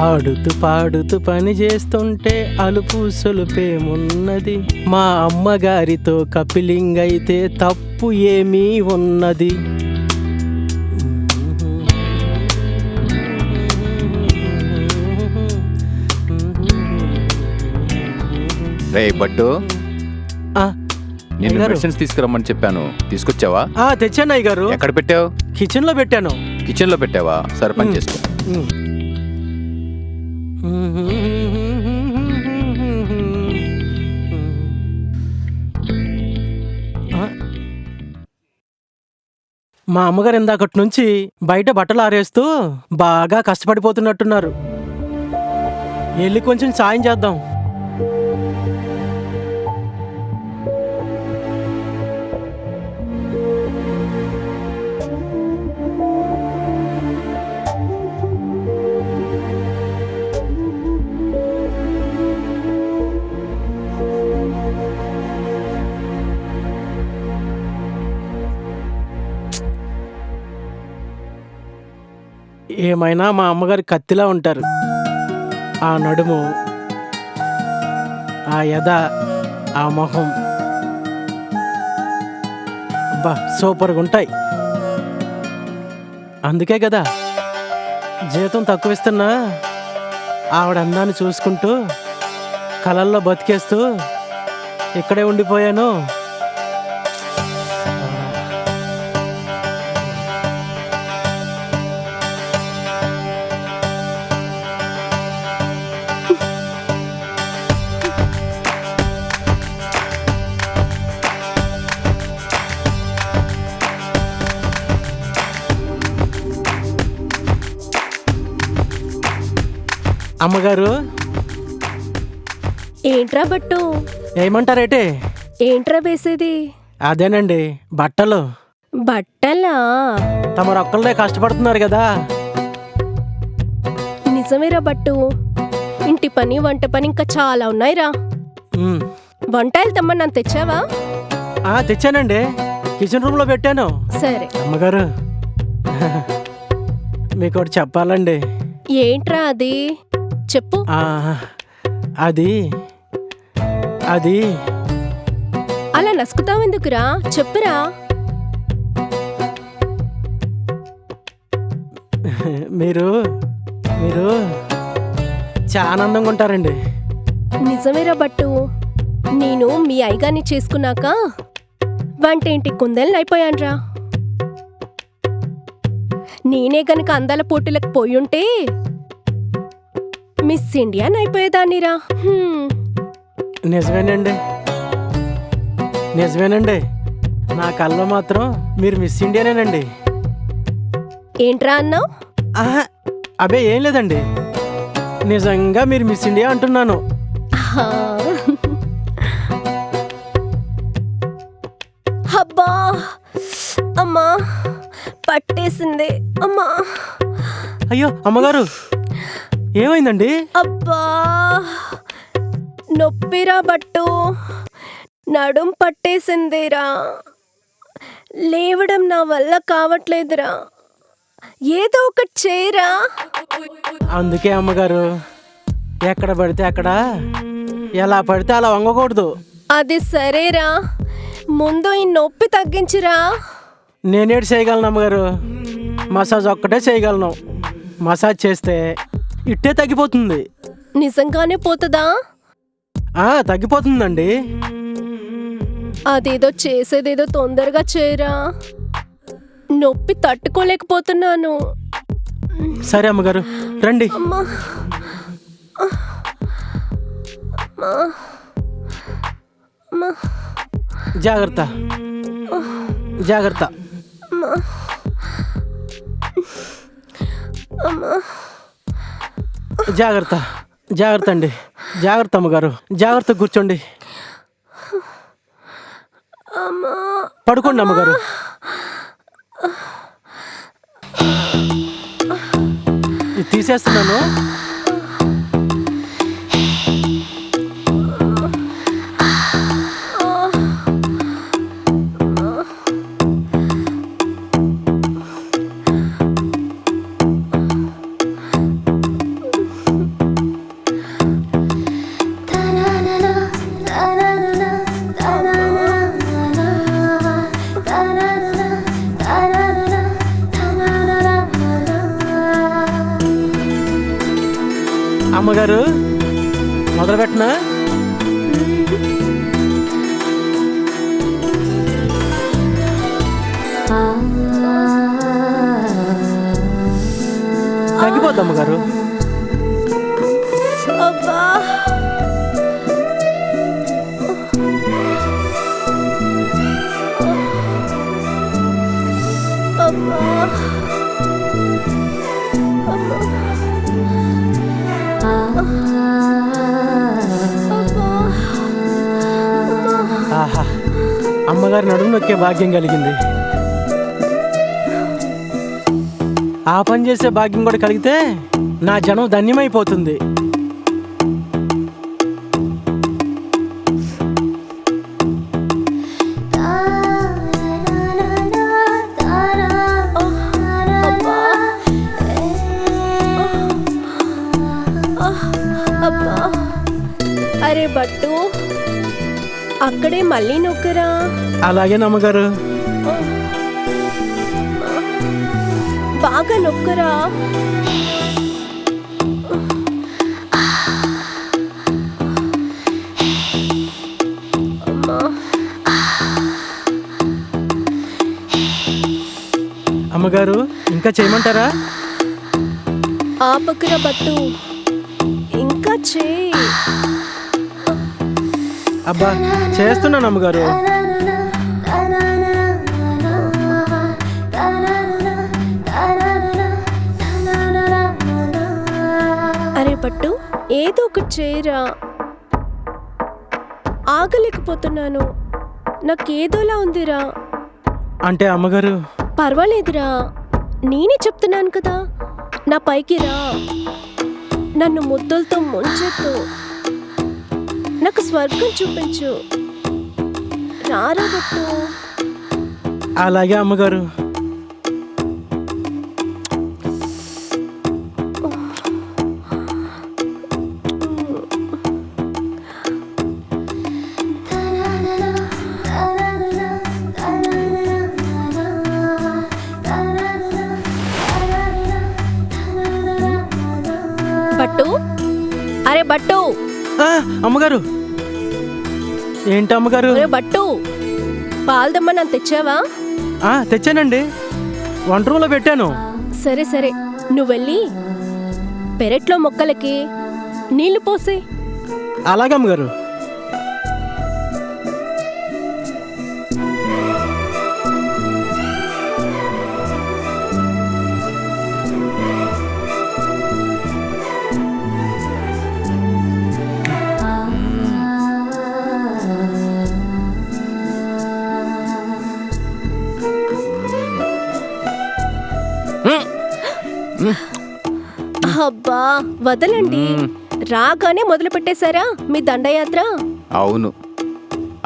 ఆడుతూ పాడుతూ పని చేస్తుంటే అలుపు సొలుపేమున్నది, మా అమ్మగారితో కపిలింగ్ అయితే తప్పు ఏమీ ఉన్నది. రే బట్టు, ఆ, నేను అయ్యగారు. మెడిసిన్స్ తీసుకురమ్మని చెప్పాను, తీసుకొచ్చావా? తెచ్చాను అయ్య గారు. ఎక్కడ పెట్టావు? కిచెన్ లో పెట్టాను. కిచెన్ లో పెట్టావా? సరే పని చేసుకో. మా అమ్మగారు ఇందాకటి నుంచి బయట బట్టలు ఆరేస్తూ బాగా కష్టపడిపోతున్నట్టున్నారు. వెళ్ళి కొంచెం సాయం చేద్దాం. ఏమైనా మా అమ్మగారు కత్తిలా ఉంటారు. ఆ నడుము, ఆ ఎద, ఆ మొహం అబ్బా సూపర్గా ఉంటాయి. అందుకే కదా జీతం తక్కువ ఇస్తున్నా ఆవిడ అందాన్ని చూసుకుంటూ కలల్లో బతికేస్తూ ఇక్కడే ఉండిపోయాను. అమ్మగారు ఏంట్రా బట్టు? ఏమంటారేటే? ఏంట్రా వేసేది? అదేనండి బట్టలు. బట్టలా? తమరు ఒక్కళ్ళే కష్టపడుతున్నారు కదా. నిజమేరా బట్టు, ఇంటి పని వంట పని ఇంకా చాలా ఉన్నాయిరా. వంటాయిలు తమ్మని నన్ను తెచ్చావా? తెచ్చానండి, కిచెన్ రూమ్ లో పెట్టాను. సరే అమ్మగారు మీకు ఒకటి చెప్పాలండి. ఏంట్రా అది? చెప్పు. అది అది అలా నసుకుతావెందుకురా? చెప్పురా. మీరు మీరు చాలా అందంగా ఉంటారండి. నిజమేరా బట్టు, నేను మీ అయ్యగారిని చేసుకున్నాక వంటేంటి కుందల్ని అయిపోయాన్రా. నేనే గనక అందాల పోటీలకు పోయుంటే మిస్ ఇండియాని అయిపోయేదాన్నిరా. నిజమేనండి, నిజమేనండి. నా కళ్ళలో మాత్రం మీరు మిస్ ఇండియానేనండి. ఏంట్రా అన్నావు? అబే ఏం లేదండి, నిజంగా మీరు మిస్ ఇండియా అంటున్నాను. అబ్బా అమ్మా పట్టేసింది అమ్మా. అయ్యో అమ్మగారు ఏమైందండి? అబ్బా నొప్పిరా బట్టు, నడుం పట్టేసిందిరా. లేవడం నా వల్ల కావట్లేదురా. ఏదో ఒకటి చేయరా. అందుకే అమ్మగారు ఎక్కడ పడితే అక్కడ ఎలా పడితే అలా వంగకూడదు. అది సరేరా, ముందు ఈ నొప్పి తగ్గించురా. నేనేటి చేయగలను అమ్మగారు? మసాజ్ ఒక్కటే చేయగలను. మసాజ్ చేస్తే ఇట్టే తగ్గిపోతుంది. నిజంగానే పోతుందా? తగ్గిపోతుందండి. అదేదో చేసేదేదో తొందరగా చేయరా, నొప్పి తట్టుకోలేకపోతున్నాను. సరే అమ్మగారు రండి. అమ్మా జాగ్రత్త జాగ్రత్త. అమ్మా. జాగ్రత్త జాగ్రత్త అండి, జాగ్రత్త అమ్మగారు, జాగ్రత్త కూర్చోండి. అమ్మా. పడుకోండి అమ్మగారు. ఇది తీసేస్తున్నాను. అమ్మగారు మొదలు పెట్టనా? తగ్గిపోద్ది అమ్మగారు. అబ్బా. అబ్బా. ఆహా, అమ్మగారి నడుము నొక్కే భాగ్యం కలిగింది. ఆ పని చేసే భాగ్యం కూడా కలిగితే నా జనం ధన్యమైపోతుంది. అబ్బా. అరే బట్టు, అక్కడే మళ్ళీ నొక్కరా. అలాగే అమ్మగారు. బాగా నొక్కరా. అమ్మా. అమ్మగారు ఇంకా చేయమంటారా? ఆపకురా బట్టు, ఇంకా చేయి. అబ్బా చేస్తున్నాను అమ్మగారు. అరే పట్టు, ఏదో ఒకటి చేయరా. ఆగలేకపోతున్నాను, నాకేదోలా ఉందిరా. అంటే అమ్మగారు. పర్వాలేదురా, నేనే చెప్తున్నాను కదా. నా పైకి రా, నన్ను ముద్దులతో ముంచెత్తు, నాకు స్వర్గం చూపించు. రారా బట్టు. అలాగే అమ్మగారు. బట్టు, అరే బట్టు. అమ్మగారు. ఏంటి అమ్మగారు? అరే బట్టు, పాలు దమ్మని తెచ్చావా? తెచ్చానండి, వంట రూమ్లో పెట్టాను. సరే సరే, నువ్వు వెళ్ళి పెరట్లో మొక్కలకి నీళ్లు పోసే. అలాగే అమ్మగారు. అబ్బా వదలండి, రాగానే మొదలు పెట్టేశారా మీ దండయాత్ర? అవును,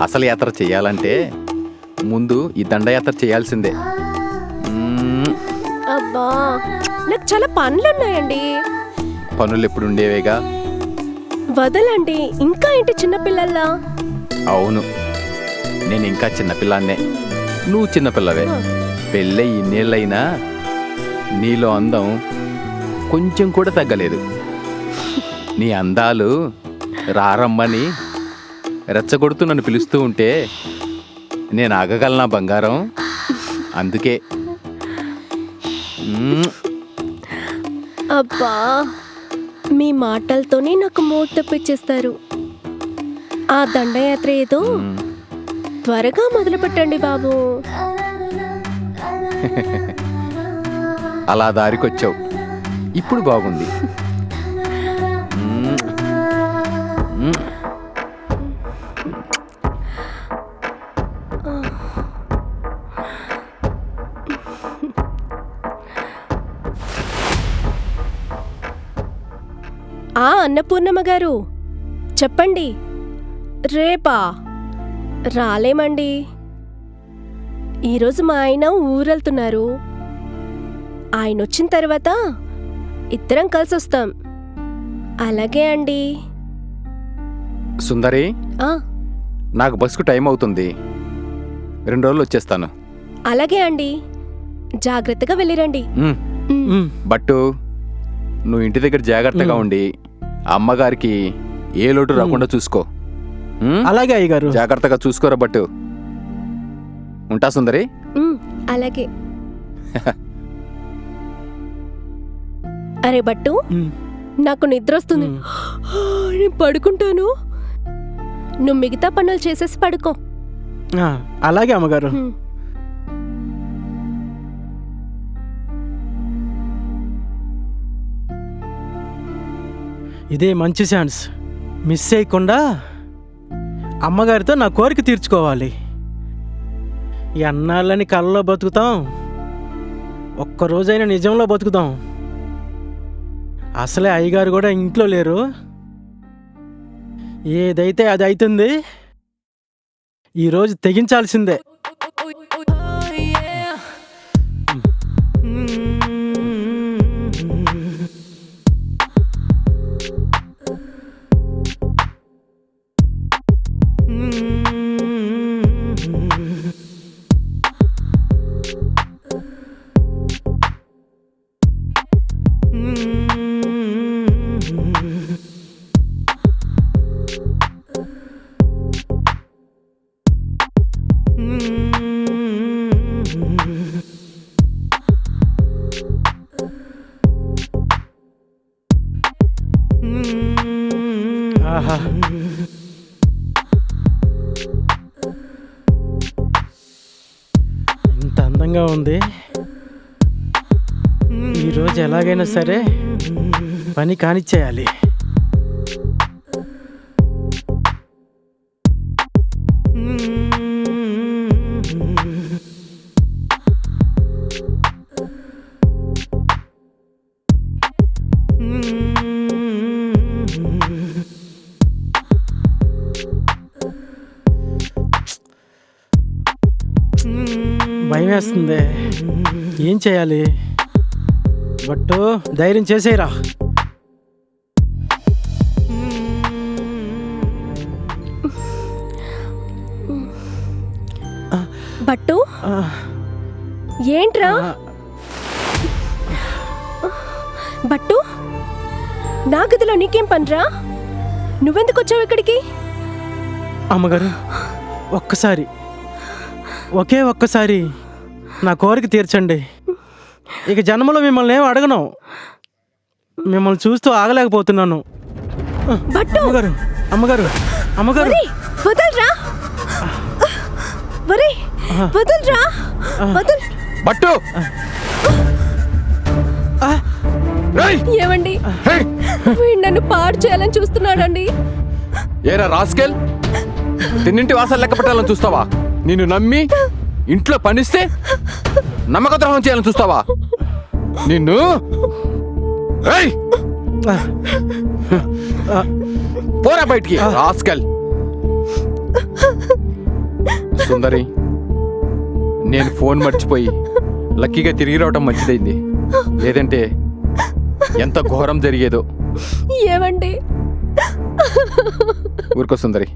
అసలు యాత్ర చేయాలంటే ముందు ఈ దండయాత్ర చేయాల్సిందే. అబ్బా నాకు చాలా పనులున్నాయండి. పనులు ఎప్పుడు ఉండేవేగా. వదలండి, ఇంకా ఏంటి చిన్నపిల్లల్లా? అవును, నేను ఇంకా చిన్నపిల్లాన్నే, నువ్వు చిన్నపిల్లవే. పెళ్ళై ఇన్నేళ్ళైనా నీలో అందం కొంచెం కూడా తగ్గలేదు. నీ అందాలు రారమ్మని రెచ్చగొడుతూ నన్ను పిలుస్తూ ఉంటే నేను ఆగగలనా బంగారం? అందుకే. అబ్బా మీ మాటలతోనే నాకు మూడ్ తప్పించేస్తారు. ఆ దండయాత్ర ఏదో త్వరగా మొదలు పెట్టండి బాబు. అలా దారికొచ్చావు, ఇప్పుడు బాగుంది. అన్నపూర్ణమ్మ గారు చెప్పండి. రేపా? రాలేమండి. ఈరోజు మా ఆయన ఊరెళ్తున్నారు. ఆయన వచ్చిన తర్వాత ఇద్దరం కలిసి వస్తాం. అలాగే అండి. సుందరి, ఆ, నాకు బస్సుకు టైం అవుతుంది. 2 రోజులు వచ్చేస్తాను. అలాగే అండి. జాగ్రత్తగా వెళ్ళిరండి. బట్టు, నువ్వు ఇంటి దగ్గర జాగ్రత్తగా ఉండి అమ్మగారికి ఏ లోటు రాకుండా చూసుకో. అలాగే అయ్యగారు. జాగ్రత్తగా చూసుకోరా బట్టు. ఉంటా సుందరి. అలాగే. అరే బట్టు, నాకు నిద్ర వస్తుంది. నేను పడుకుంటాను. నువ్వు మిగతా పనులు చేసేసి పడుకో. అలాగే అమ్మగారు. ఇదే మంచి ఛాన్స్. మిస్ చేయకుండా అమ్మగారితో నా కోరిక తీర్చుకోవాలి. ఈ అన్నాళ్ళని కళ్ళలో బతుకుతాం, ఒక్కరోజైనా నిజంలో బతుకుతాం. అసలే అయ్యగారు కూడా ఇంట్లో లేరు. ఏదైతే అది అవుతుంది. ఈరోజు తెగించాల్సిందే. ఆహా, ఎంత అందంగా ఉంది. ఈరోజు ఎలాగైనా సరే పని కానిచ్చేయాలి. భయం వేస్తుంది. ఏం చేయాలి? బట్టు, ధైర్యం చేసేరా. బట్టు, ఏంట్రా? బట్టు, నా గదిలో నీకేం పనిరా? నువ్వెందుకు వచ్చావు ఇక్కడికి? అమ్మగారు, ఒకే ఒక్కసారి నా కోరిక తీర్చండి. ఇక జన్మలో మిమ్మల్ని ఏం అడగను. మిమ్మల్ని చూస్తూ ఆగలేకపోతున్నాను. అమ్మగారు, అమ్మగారు, అమ్మగారు, వదలరా, వదలరా, వదల్. బట్టు, ఏమండి, వీడు నన్ను పాడు చేయాలని చూస్తున్నాడండి. ఏరా రాస్కెల్, తిన్నింటి వాసాలు లెక్క పెట్టాలని చూస్తావా? నిన్ను నమ్మి ఇంట్లో పనిస్తే నమ్మక ద్రోహం చేయాలని చూస్తావా? నిన్ను పోరా బయటికి రాస్కెల్. సుందరి, నేను ఫోన్ మర్చిపోయి లక్కీగా తిరిగి రావడం మంచిదైంది. లేదంటే ఎంత ఘోరం జరిగేదో. ఏమండి? ఊరుకో సుందరి.